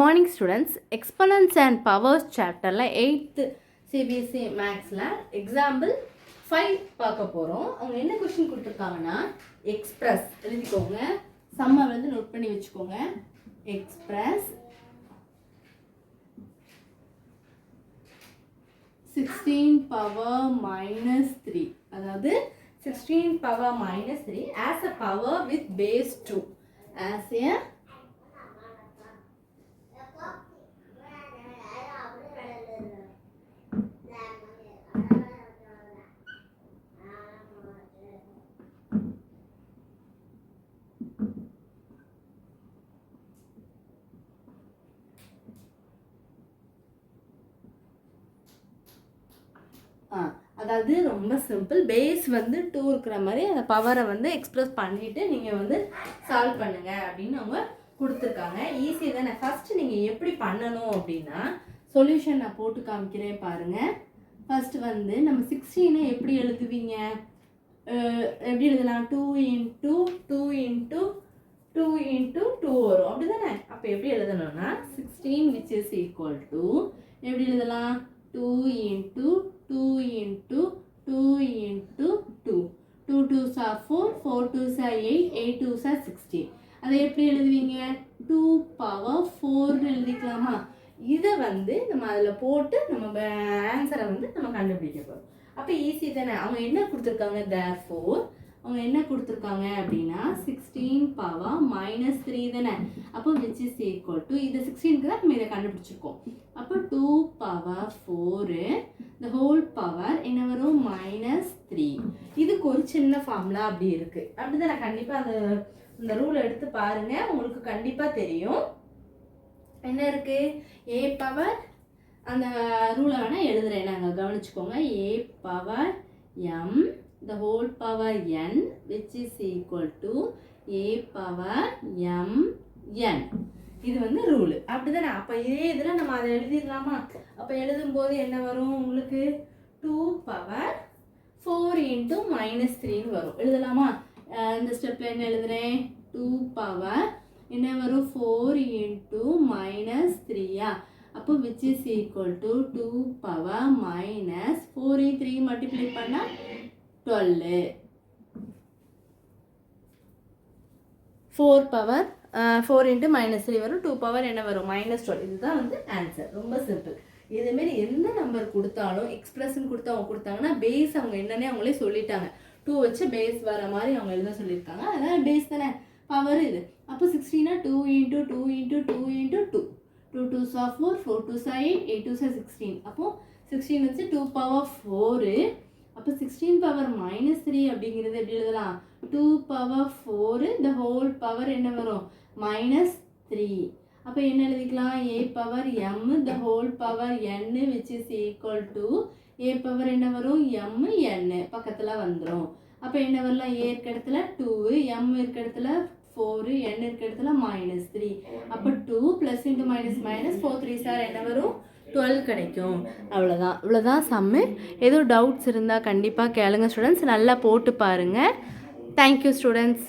Morning students, exponents and powers chapter la 8th CBSE Maths la example 5 பார்க்க போறோம். அவங்க என்ன क्वेश्चन கொடுத்திருக்காங்கன்னா express எழுதிக்கோங்க. சம்ம வந்து நோட் பண்ணி வெச்சுக்கோங்க. express 16 power minus 3 அதாவது 16 power minus 3 as a power with base 2 as a அதாவது ரொம்ப சிம்பிள் பேஸ் வந்து 2 இருக்கிற மாதிரி அந்த பவரை வந்து எக்ஸ்பிரஸ் பண்ணிட்டு நீங்கள் வந்து சால்வ் பண்ணுங்க அப்படின்னு அவங்க கொடுத்துருக்காங்க. ஈஸி தானே. ஃபஸ்ட்டு நீங்கள் எப்படி பண்ணணும் அப்படின்னா சொல்யூஷன் நான் போட்டு காமிக்கிறேன் பாருங்கள். ஃபஸ்ட்டு வந்து நம்ம 16 எப்படி எழுதுவீங்க, எப்படி எழுதலாம், 2 × 2 × 2 × 2 வரும் அப்படி தானே. அப்போ எப்படி எழுதணும்னா 16 which is equal to எப்படி எழுதலாம் 2 × 2 × 2 × 2 2 2s are 4 4 2s are 8 8 2s are 16. அதை எப்படி எழுதுவீங்க 2 power 4 எழுதிக்கலாமா. இதை வந்து நம்ம அதில் போட்டு நம்ம ஆன்சரை வந்து நம்ம கண்டுபிடிக்க போகிறோம். அப்போ ஈஸி தானே. அவங்க என்ன கொடுத்துருக்காங்க, therefore அவங்க என்ன கொடுத்துருக்காங்க அப்படின்னா 16 power minus 3 தானே. அப்போ which is equal to இது 16க்கு தான் நம்ம இதை கண்டுபிடிச்சிருக்கோம். அப்போ 2 power 4 the whole power என்ன வரும் -3. இதுக்கு ஒரு சின்ன ஃபார்முலா அப்படி இருக்கு. அப்படிதான் கண்டிப்பாக அந்த ரூலை எடுத்து பாருங்க, உங்களுக்கு கண்டிப்பாக தெரியும். என்ன இருக்கு, a பவர் அந்த ரூலை வேணால் எழுதுறேன் நாங்கள் கவனிச்சுக்கோங்க. a power m the whole power n which is equal to a power m n. இது வந்து ரூல் அப்படிதானே. அப்போ இதே இதில் நம்ம அதை எழுதிடலாமா. அப்போ எழுதும்போது என்ன வரும் உங்களுக்கு 2 power 4 × -3 வரும். எழுதலாமா. இந்த ஸ்டெப்பில் என்ன எழுதுறேன் 2 power என்ன வரும் 4 × -3 அப்போ which is equal to 2 power minus 4 × 3 multiply பண்ணால் 12 4 power 4 × -3 வரும். 2 power என்ன வரும் -12. இதுதான் வந்து ஆன்சர். ரொம்ப சிம்பிள். இதேமாரி எந்த நம்பர் கொடுத்தாலும் எக்ஸ்பிரஷன் கொடுத்து அவங்க கொடுத்தாங்கன்னா பேஸ் அவங்க என்னன்னே அவங்களே சொல்லிட்டாங்க. 2 வச்சு பேஸ் வர மாதிரி அவங்க எழுத சொல்லியிருக்காங்க. அதனால் பேஸ் தானே பவர் இது. அப்போ 16 2 × 2 × 2 × 2 2 2s are 4 4 2s are 8 8 2s are 16. அப்போ 16 வச்சு 2 power 4. அப்போ 16 power -3 அப்படிங்கிறது எப்படி எழுதலாம் 2 power 4 the whole power என்ன வரும் -3. அப்போ என்ன எழுதிக்கலாம் a power m the whole power n which is equal to a power என்ன வரும் m n பக்கத்தில் வந்துடும். அப்போ என்ன வரலாம் a இருக்க இடத்துல 2 m இருக்க இடத்துல 4 n இருக்க இடத்துல -3. அப்போ 2 + × -4 3s are என்ன வரும் 12 கிடைக்கும். அவ்வளோதான். இவ்வளோதான் சம்மு. ஏதோ டவுட்ஸ் இருந்தால் கண்டிப்பாக கேளுங்க ஸ்டூடெண்ட்ஸ். நல்லா போட்டு பாருங்கள். Thank you students.